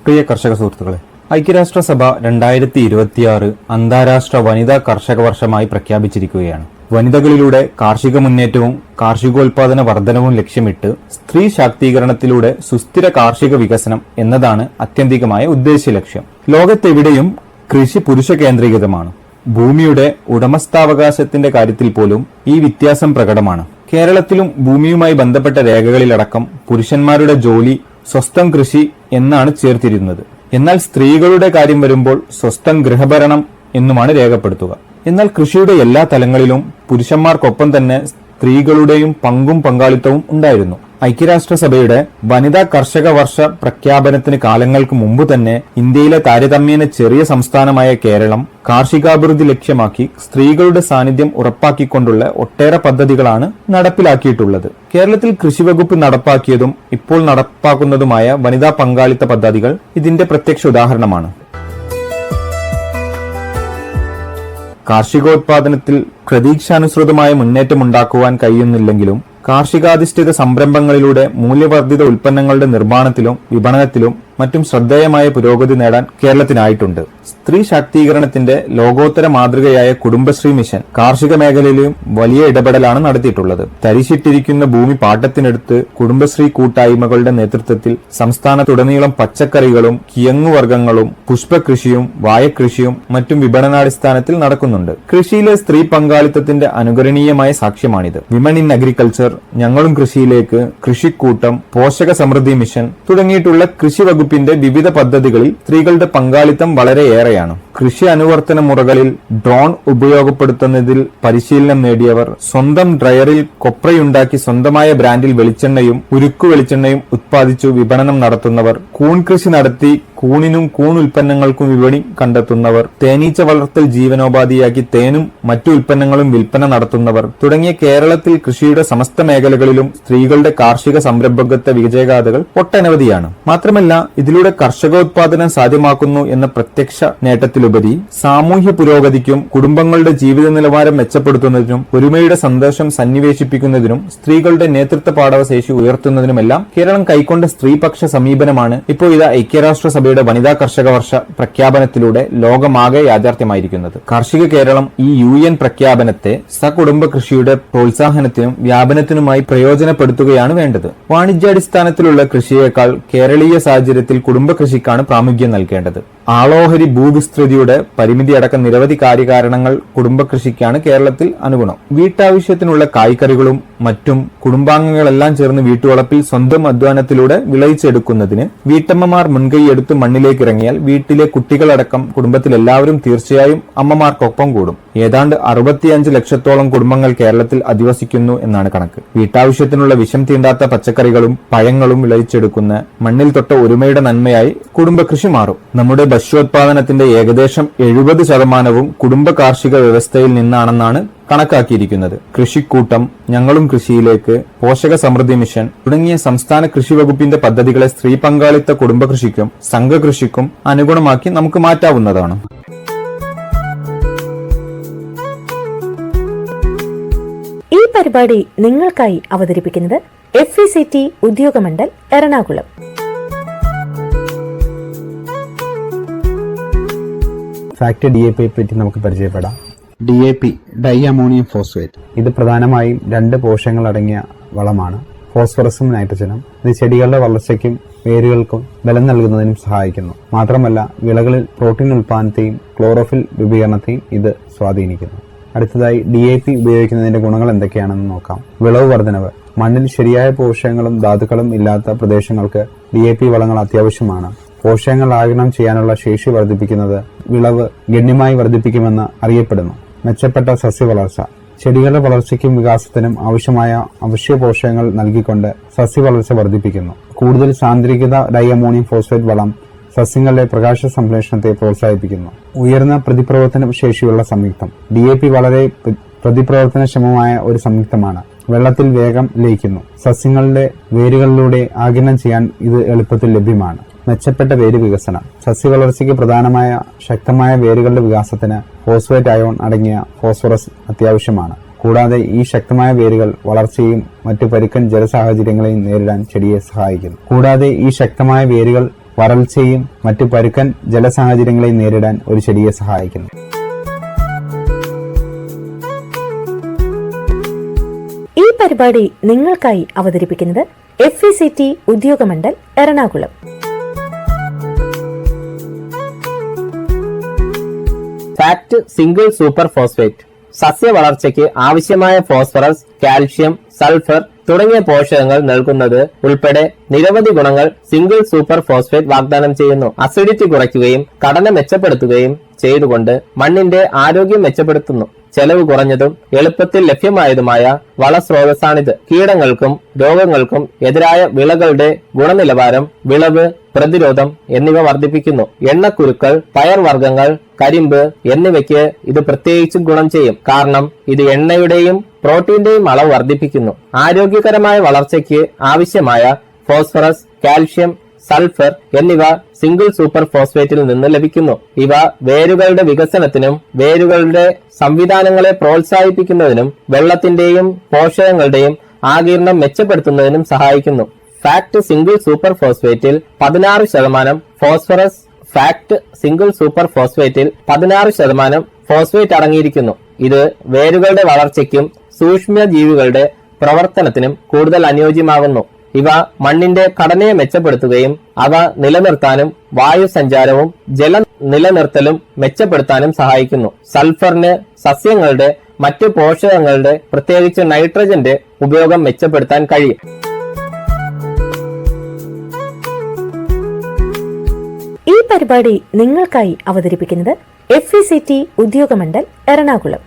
പ്രിയ കർഷക സുഹൃത്തുക്കളെ, ഐക്യരാഷ്ട്രസഭ 2026 അന്താരാഷ്ട്ര വനിതാ കർഷക വർഷമായി പ്രഖ്യാപിച്ചിരിക്കുകയാണ്. വനിതകളിലൂടെ കാർഷിക മുന്നേറ്റവും കാർഷികോൽപാദന വർധനവും ലക്ഷ്യമിട്ട് സ്ത്രീ ശാക്തീകരണത്തിലൂടെ സുസ്ഥിര കാർഷിക വികസനം എന്നതാണ് ആത്യന്തികമായ ഉദ്ദേശ്യ ലക്ഷ്യം. ലോകത്തെവിടെയും കൃഷി പുരുഷ കേന്ദ്രീകൃതമാണ്. ഭൂമിയുടെ ഉടമസ്ഥാവകാശത്തിന്റെ കാര്യത്തിൽ പോലും ഈ വ്യത്യാസം പ്രകടമാണ്. കേരളത്തിലും ഭൂമിയുമായി ബന്ധപ്പെട്ട രേഖകളിലടക്കം പുരുഷന്മാരുടെ ജോലി സ്വസ്ഥം കൃഷി എന്നാണ് ചേർത്തിരുന്നത്. എന്നാൽ സ്ത്രീകളുടെ കാര്യം വരുമ്പോൾ സ്വസ്ഥം ഗൃഹഭരണം എന്നുമാണ് രേഖപ്പെടുത്തുക. എന്നാൽ കൃഷിയുടെ എല്ലാ തലങ്ങളിലും പുരുഷന്മാർക്കൊപ്പം തന്നെ സ്ത്രീകളുടെയും പങ്കും പങ്കാളിത്തവും ഉണ്ടായിരുന്നു. ഐക്യരാഷ്ട്രസഭയുടെ വനിതാ കർഷക വർഷ പ്രഖ്യാപനത്തിന് കാലങ്ങൾക്ക് മുമ്പ് തന്നെ ഇന്ത്യയിലെ താരതമ്യേന ചെറിയ സംസ്ഥാനമായ കേരളം കാർഷികാഭിവൃദ്ധി ലക്ഷ്യമാക്കി സ്ത്രീകളുടെ സാന്നിധ്യം ഉറപ്പാക്കിക്കൊണ്ടുള്ള ഒട്ടേറെ പദ്ധതികളാണ് നടപ്പിലാക്കിയിട്ടുള്ളത്. കേരളത്തിൽ കൃഷിവകുപ്പ് നടപ്പാക്കിയതും ഇപ്പോൾ നടപ്പാക്കുന്നതുമായ വനിതാ പങ്കാളിത്ത പദ്ധതികൾ ഇതിന്റെ പ്രത്യക്ഷ ഉദാഹരണമാണ്. കാർഷികോത്പാദനത്തിൽ പ്രതീക്ഷാനുസൃതമായ മുന്നേറ്റമുണ്ടാക്കുവാൻ കഴിയുന്നില്ലെങ്കിലും കാർഷികാധിഷ്ഠിത സംരംഭങ്ങളിലൂടെ മൂല്യവർദ്ധിത ഉൽപ്പന്നങ്ങളുടെ നിർമ്മാണത്തിലും വിപണനത്തിലും മറ്റും ശ്രദ്ധേയമായ പുരോഗതി നേടാൻ കേരളത്തിനായിട്ടുണ്ട്. സ്ത്രീ ശാക്തീകരണത്തിന്റെ ലോകോത്തര മാതൃകയായ കുടുംബശ്രീ മിഷൻ കാർഷിക മേഖലയിലും വലിയ ഇടപെടലാണ് നടത്തിയിട്ടുള്ളത്. തരിശിട്ടിരിക്കുന്ന ഭൂമി പാട്ടത്തിനെടുത്ത് കുടുംബശ്രീ കൂട്ടായ്മകളുടെ നേതൃത്വത്തിൽ സംസ്ഥാനത്തുടനീളം പച്ചക്കറികളും കിഴങ്ങുവർഗ്ഗങ്ങളും പുഷ്പകൃഷിയും വാഴകൃഷിയും മറ്റും വിപണനാടിസ്ഥാനത്തിൽ നടക്കുന്നുണ്ട്. കൃഷിയിലെ സ്ത്രീ പങ്കാളിത്തത്തിന്റെ അനുകരണീയമായ സാക്ഷ്യമാണിത്. വിമൺ ഇൻ അഗ്രികൾച്ചർ, ഞങ്ങളും കൃഷിയിലേക്ക്, കൃഷിക്കൂട്ടം, പോഷക സമൃദ്ധി മിഷൻ തുടങ്ങിയിട്ടുള്ള കൃഷി വകുപ്പിന്റെ വിവിധ പദ്ധതികളിൽ സ്ത്രീകളുടെ പങ്കാളിത്തം വളരെയേറെയാണ്. കൃഷി അനുവർത്തന മുറകളിൽ ഡ്രോൺ ഉപയോഗപ്പെടുത്തുന്നതിൽ പരിശീലനം നേടിയവർ, സ്വന്തം ഡ്രയറിൽ കൊപ്രയുണ്ടാക്കി സ്വന്തമായ ബ്രാൻഡിൽ വെളിച്ചെണ്ണയും ഉരുക്കു വെളിച്ചെണ്ണയും ഉത്പാദിച്ചു വിപണനം നടത്തുന്നവർ, കൂൺ കൃഷി നടത്തി കൂണിനും കൂൺ ഉൽപ്പന്നങ്ങൾക്കും വിപണി കണ്ടെത്തുന്നവർ, തേനീച്ച വളർത്തൽ ജീവനോപാധിയാക്കി തേനും മറ്റു ഉൽപ്പന്നങ്ങളും വിൽപ്പന നടത്തുന്നവർ തുടങ്ങിയ കേരളത്തിൽ കൃഷിയുടെ സമസ്ത മേഖലകളിലും സ്ത്രീകളുടെ കാർഷിക സംരംഭകത്വ വിജയഗാഥകൾ ഒട്ടനവധിയാണ്. മാത്രമല്ല, ഇതിലൂടെ കർഷകോത്പാദനം സാധ്യമാക്കുന്നു എന്ന പ്രത്യക്ഷ നേട്ടത്തിലുപരി സാമൂഹ്യ പുരോഗതിക്കും കുടുംബങ്ങളുടെ ജീവിത നിലവാരം മെച്ചപ്പെടുത്തുന്നതിനും ഒരുമയുടെ സന്തോഷം സന്നിവേശിപ്പിക്കുന്നതിനും സ്ത്രീകളുടെ നേതൃത്വ പാടവശേഷി ഉയർത്തുന്നതിനുമെല്ലാം കേരളം കൈക്കൊണ്ട സ്ത്രീപക്ഷ സമീപനമാണ് ഇപ്പോൾ ഇത് ഐക്യരാഷ്ട്രസഭയുടെ വനിതാ കർഷക വർഷ പ്രഖ്യാപനത്തിലൂടെ ലോകമാകെ യാഥാർത്ഥ്യമായിരിക്കുന്നത്. കാർഷിക കേരളം ഈ UN പ്രഖ്യാപനത്തെ സകുടുംബ കൃഷിയുടെ പ്രോത്സാഹനത്തിനും വ്യാപനത്തിനുമായി പ്രയോജനപ്പെടുത്തുകയാണ് വേണ്ടത്. വാണിജ്യാടിസ്ഥാനത്തിലുള്ള കൃഷിയേക്കാൾ കേരളീയ സാഹചര്യത്തിൽ കുടുംബ കൃഷിക്കാണ് പ്രാമുഖ്യം നൽകേണ്ടത്. ആളോഹരി ഭൂവിസ്തൃതിയുടെ പരിമിതിയടക്കം നിരവധി കാര്യകാരണങ്ങൾ കുടുംബകൃഷിക്കാണ് കേരളത്തിൽ അനുഗുണം. വീട്ടാവശ്യത്തിനുള്ള കായ്കറികളും മറ്റും കുടുംബാംഗങ്ങളെല്ലാം ചേർന്ന് വീട്ടുവളപ്പിൽ സ്വന്തം അധ്വാനത്തിലൂടെ വിളയിച്ചെടുക്കുന്നതിന് വീട്ടമ്മമാർ മുൻകൈയെടുത്ത് മണ്ണിലേക്ക് ഇറങ്ങിയാൽ വീട്ടിലെ കുട്ടികളടക്കം കുടുംബത്തിലെല്ലാവരും തീർച്ചയായും അമ്മമാർക്കൊപ്പം കൂടും. ഏതാണ്ട് 65 ലക്ഷത്തോളം കുടുംബങ്ങൾ കേരളത്തിൽ അധിവസിക്കുന്നു എന്നാണ് കണക്ക്. വീട്ടാവശ്യത്തിനുള്ള വിഷം തീണ്ടാത്ത പച്ചക്കറികളും പഴങ്ങളും വിളയിച്ചെടുക്കുന്ന മണ്ണിൽ തൊട്ട ഒരുമയുടെ നന്മയായി കുടുംബകൃഷി മാറും. നമ്മുടെ ഭക്ഷ്യോത്പാദനത്തിന്റെ ഏകദേശം 70% കുടുംബ കാർഷിക വ്യവസ്ഥയിൽ നിന്നാണെന്നാണ് കണക്കാക്കിയിരിക്കുന്നത്. കൃഷിക്കൂട്ടം, ഞങ്ങളും കൃഷിയിലേക്ക്, പോഷക സമൃദ്ധി മിഷൻ തുടങ്ങിയ സംസ്ഥാന കൃഷി വകുപ്പിന്റെ പദ്ധതികളെ സ്ത്രീ പങ്കാളിത്ത കുടുംബകൃഷിക്കും സംഘകൃഷിക്കും അനുഗുണമാക്കി നമുക്ക് മാറ്റാവുന്നതാണ്. ഈ പരിപാടി നിങ്ങൾക്കായി അവതരിപ്പിക്കുന്നത് FECT Udyogamandal Ernakulam. Fact DAP പറ്റി നമുക്ക് പരിചയപ്പെടാം. DAP dye ammonium phosphate. ഇത് പ്രധാനമായും 2 പോഷകങ്ങൾ അടങ്ങിയ വളമാണ്, ഫോസ്ഫറസും നൈട്രജനും. ഇത് ചെടികളുടെ വളർച്ചയ്ക്കും വേരുകൾക്കും ബലം നൽകുന്നതിനും സഹായിക്കുന്നു. മാത്രമല്ല വിളകളിൽ പ്രോട്ടീൻ ഉൽപാദനത്തെയും ക്ലോറോഫിൽ രൂപീകരണത്തെയും ഇത് സ്വാധീനിക്കുന്നു. അടുത്തതായി DAP ഉപയോഗിക്കുന്നതിന്റെ ഗുണങ്ങൾ എന്തൊക്കെയാണെന്ന് നോക്കാം. വിളവ് വർധനവ്. മണ്ണിൽ ശരിയായ പോഷകങ്ങളും ധാതുക്കളും ഇല്ലാത്ത പ്രദേശങ്ങൾക്ക് DAP വളങ്ങൾ അത്യാവശ്യമാണ്. പോഷകങ്ങൾ ആഗിരണം ചെയ്യാനുള്ള ശേഷി വർദ്ധിപ്പിക്കുന്നത് വിളവ് ഗണ്യമായി വർദ്ധിപ്പിക്കുമെന്ന് അറിയപ്പെടുന്നു. മെച്ചപ്പെട്ട സസ്യവളർച്ച. ചെടികളുടെ വളർച്ചയ്ക്കും വികാസത്തിനും ആവശ്യമായ അവശ്യ പോഷകങ്ങൾ നൽകിക്കൊണ്ട് സസ്യവളർച്ച വർദ്ധിപ്പിക്കുന്നു. കൂടുതൽ സാന്ദ്രീകൃത ഡൈ അമോണിയം ഫോസ്ഫേറ്റ് വളം സസ്യങ്ങളുടെ പ്രകാശ സംശ്ലേഷണത്തെ പ്രോത്സാഹിപ്പിക്കുന്നു. ഉയർന്ന പ്രതിപ്രവർത്തന ശേഷിയുള്ള സംയുക്തം. DAP വളരെ പ്രതിപ്രവർത്തനക്ഷമമായ ഒരു സംയുക്തമാണ്. വെള്ളത്തിൽ വേഗം ലയിക്കുന്നു. സസ്യങ്ങളുടെ വേരുകളിലൂടെ ആഗിരണം ചെയ്യാൻ ഇത് എളുപ്പത്തിൽ ലഭ്യമാണ്. മെച്ചപ്പെട്ട വേര് വികസനം. സസ്യവളർച്ചയ്ക്ക് പ്രധാനമായ ശക്തമായ വേരുകളുടെ വികാസത്തിന് ഫോസ്ഫേറ്റ് അയോൺ അടങ്ങിയ ഫോസ്ഫറസ് അത്യാവശ്യമാണ്. കൂടാതെ ഈ ശക്തമായ വേരുകൾ വളർച്ചയും മറ്റു പരുക്കൻ ജലസാഹചര്യങ്ങളെയും നേരിടാൻ ചെടിയെ സഹായിക്കുന്നു. വരൾച്ചയും മറ്റു പരുക്കൻ ജലസാഹചര്യങ്ങളെയും നേരിടാൻ ഒരു ചെടിയെ സഹായിക്കുന്നു. ഈ പരിപാടി നിങ്ങൾക്കായി അവതരിപ്പിക്കുന്നത് FECT Udyogamandal Ernakulam. Fact single super phosphate. സസ്യ വളർച്ചയ്ക്ക് ആവശ്യമായ ഫോസ്ഫറസ്, കാൽഷ്യം, സൾഫർ തുടങ്ങിയ പോഷകങ്ങൾ നൽകുന്നത് ഉൾപ്പെടെ നിരവധി ഗുണങ്ങൾ സിംഗിൾ സൂപ്പർ ഫോസ്ഫേറ്റ് വാഗ്ദാനം ചെയ്യുന്നു. അസിഡിറ്റി കുറയ്ക്കുകയും ഘടന മെച്ചപ്പെടുത്തുകയും ചെയ്തുകൊണ്ട് മണ്ണിന്റെ ആരോഗ്യം മെച്ചപ്പെടുത്തുന്നു. ചെലവ് കുറഞ്ഞതും എളുപ്പത്തിൽ ലഭ്യമായതുമായ വളസ്രോതസ്സാണിത്. കീടങ്ങൾക്കും രോഗങ്ങൾക്കും എതിരായ വിളകളുടെ ഗുണനിലവാരം, വിളവ് പ്രതിരോധം എന്നിവ വർദ്ധിപ്പിക്കുന്നു. എണ്ണക്കുരുക്കൾ, പയർവർഗ്ഗങ്ങൾ, കരിമ്പ് എന്നിവയ്ക്ക് ഇത് പ്രത്യേകിച്ചും ഗുണം ചെയ്യും. കാരണം ഇത് എണ്ണയുടെയും പ്രോട്ടീന്റെയും അളവ് വർദ്ധിപ്പിക്കുന്നു. ആരോഗ്യകരമായ വളർച്ചയ്ക്ക് ആവശ്യമായ ഫോസ്ഫറസ്, കാൽഷ്യം, സൾഫർ എന്നിവ സിംഗിൾ സൂപ്പർ ഫോസ്ഫേറ്റിൽ നിന്ന് ലഭിക്കുന്നു. ഇവ വേരുകളുടെ വികസനത്തിനും വേരുകളുടെ സംവിധാനങ്ങളെ പ്രോത്സാഹിപ്പിക്കുന്നതിനും വെള്ളത്തിന്റെയും പോഷകങ്ങളുടെയും ആഗിരണം മെച്ചപ്പെടുത്തുന്നതിനും സഹായിക്കുന്നു. ഫാക്ട് സിംഗിൾ സൂപ്പർ ഫോസ്ഫേറ്റിൽ 16% ഫോസ്ഫറസ്. ഫാക്ട് സിംഗിൾ സൂപ്പർ ഫോസ്ഫേറ്റിൽ 16% ഫോസ്ഫേറ്റ് അടങ്ങിയിരിക്കുന്നു. ഇത് വേരുകളുടെ വളർച്ചയ്ക്കും സൂക്ഷ്മജീവികളുടെ പ്രവർത്തനത്തിനും കൂടുതൽ അനുയോജ്യമാകുന്നു. ഇവ മണ്ണിന്റെ ഘടനയെ മെച്ചപ്പെടുത്തുകയും അവ നിലനിർത്താനും വായു സഞ്ചാരവും ജല നിലനിർത്തലും മെച്ചപ്പെടുത്താനും സഹായിക്കുന്നു. സൾഫറിന് സസ്യങ്ങളുടെ മറ്റു പോഷകങ്ങളുടെ പ്രത്യേകിച്ച് നൈട്രജന്റെ ഉപയോഗം മെച്ചപ്പെടുത്താൻ കഴിയും. ഈ പരിപാടി നിങ്ങൾക്കായി അവതരിപ്പിക്കുന്നത് FECT Udyogamandal Ernakulam.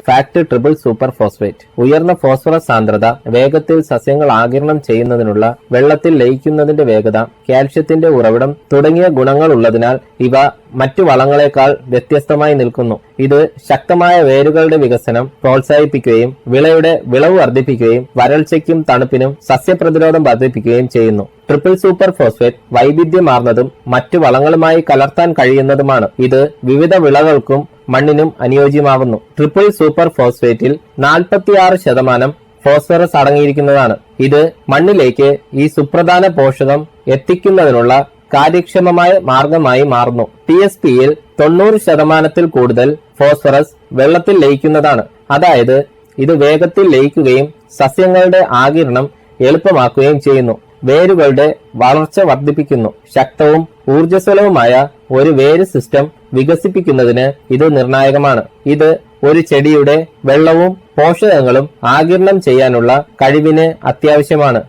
Fact triple super phosphate. ഉയർന്ന ഫോസ്ഫറസ് സാന്ദ്രത, വേഗത്തിൽ സസ്യങ്ങൾ ആഗിരണം ചെയ്യുന്നതിനുള്ള വെള്ളത്തിൽ ലയിക്കുന്നതിന്റെ വേഗത, കാൽഷ്യത്തിന്റെ ഉറവിടം തുടങ്ങിയ ഗുണങ്ങൾ ഉള്ളതിനാൽ ഇവ മറ്റു വളങ്ങളെക്കാൾ വ്യത്യസ്തമായി നിൽക്കുന്നു. ഇത് ശക്തമായ വേരുകളുടെ വികസനം പ്രോത്സാഹിപ്പിക്കുകയും വിളയുടെ വിളവ് വർദ്ധിപ്പിക്കുകയും വരൾച്ചയ്ക്കും തണുപ്പിനും സസ്യപ്രതിരോധം വർദ്ധിപ്പിക്കുകയും ചെയ്യുന്നു. ട്രിപ്പിൾ സൂപ്പർ ഫോസ്ഫേറ്റ് വൈവിധ്യമാർന്നതും മറ്റു വളങ്ങളുമായി കലർത്താൻ കഴിയുന്നതുമാണ്. ഇത് വിവിധ വിളകൾക്കും മണ്ണിനും അനുയോജ്യമാകുന്നു. ട്രിപ്പിൾ സൂപ്പർ ഫോസ്ഫേറ്റിൽ 46% ഫോസ്ഫറസ് അടങ്ങിയിരിക്കുന്നതാണ്. ഇത് മണ്ണിലേക്ക് ഈ സുപ്രധാന പോഷകം എത്തിക്കുന്നതിനുള്ള കാര്യക്ഷമമായ മാർഗമായി മാറുന്നു. TSPയിൽ 90% കൂടുതൽ ഫോസ്ഫറസ് വെള്ളത്തിൽ ലയിക്കുന്നതാണ്. അതായത് ഇത് വേഗത്തിൽ ലയിക്കുകയും സസ്യങ്ങളുടെ ആഗിരണം എളുപ്പമാക്കുകയും ചെയ്യുന്നു. വേരുകളുടെ വളർച്ച വർദ്ധിപ്പിക്കുന്നു. ശക്തവും ഊർജ്ജസ്വലവുമായ ഒരു വേര് സിസ്റ്റം വികസിപ്പിക്കുന്നതിന് ഇത് നിർണായകമാണ്. ഇത് ഒരു ചെടിയുടെ വെള്ളവും പോഷകങ്ങളും ആഗിരണം ചെയ്യാനുള്ള കഴിവിന് അത്യാവശ്യമാണ്.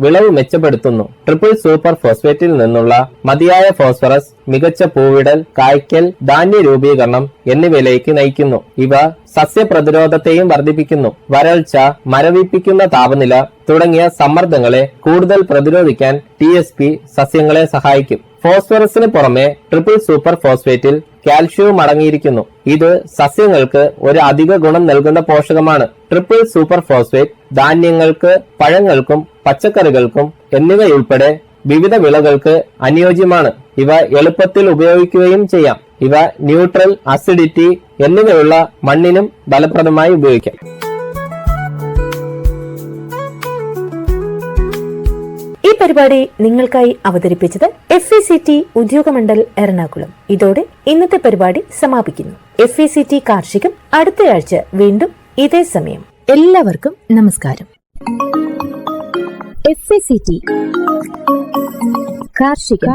വിളവ് മെച്ചപ്പെടുത്തുന്നു. ട്രിപ്പിൾ സൂപ്പർ ഫോസ്ഫേറ്റിൽ നിന്നുള്ള മതിയായ ഫോസ്ഫറസ് മികച്ച പൂവിടൽ, കായ്ക്കൽ, ധാന്യ രൂപീകരണം എന്നിവയിലേക്ക് നയിക്കുന്നു. ഇവ സസ്യപ്രതിരോധത്തെയും വർദ്ധിപ്പിക്കുന്നു. വരൾച്ച, മരവിപ്പിക്കുന്ന താപനില തുടങ്ങിയ സമ്മർദ്ദങ്ങളെ കൂടുതൽ പ്രതിരോധിക്കാൻ TSP സസ്യങ്ങളെ സഹായിക്കും. ഫോസ്ഫറസിന് പുറമെ ട്രിപ്പിൾ സൂപ്പർ ഫോസ്ഫേറ്റിൽ കാൽഷ്യവും അടങ്ങിയിരിക്കുന്നു. ഇത് സസ്യങ്ങൾക്ക് ഒരു അധിക ഗുണം നൽകുന്ന പോഷകമാണ്. ട്രിപ്പിൾ സൂപ്പർ ഫോസ്ഫേറ്റ് ധാന്യങ്ങൾക്ക്, പഴങ്ങൾക്കും പച്ചക്കറികൾക്കും എന്നിവയുൾപ്പെടെ വിവിധ വിളകൾക്ക് അനുയോജ്യമാണ്. ഇവ എളുപ്പത്തിൽ ഉപയോഗിക്കുകയും ചെയ്യാം. ഇവ ന്യൂട്രൽ, അസിഡിറ്റി എന്നിവയുള്ള മണ്ണിനും ഫലപ്രദമായി ഉപയോഗിക്കാം. ഈ പരിപാടി നിങ്ങൾക്കായി അവതരിപ്പിച്ചത് FECT ഉദ്യോഗമണ്ഡൽ എറണാകുളം. ഇതോടെ ഇന്നത്തെ പരിപാടി സമാപിക്കുന്നു. FECT കാർഷികം അടുത്തയാഴ്ച വീണ്ടും ഇതേ സമയം. എല്ലാവർക്കും നമസ്കാരം. FECT കാർഷിക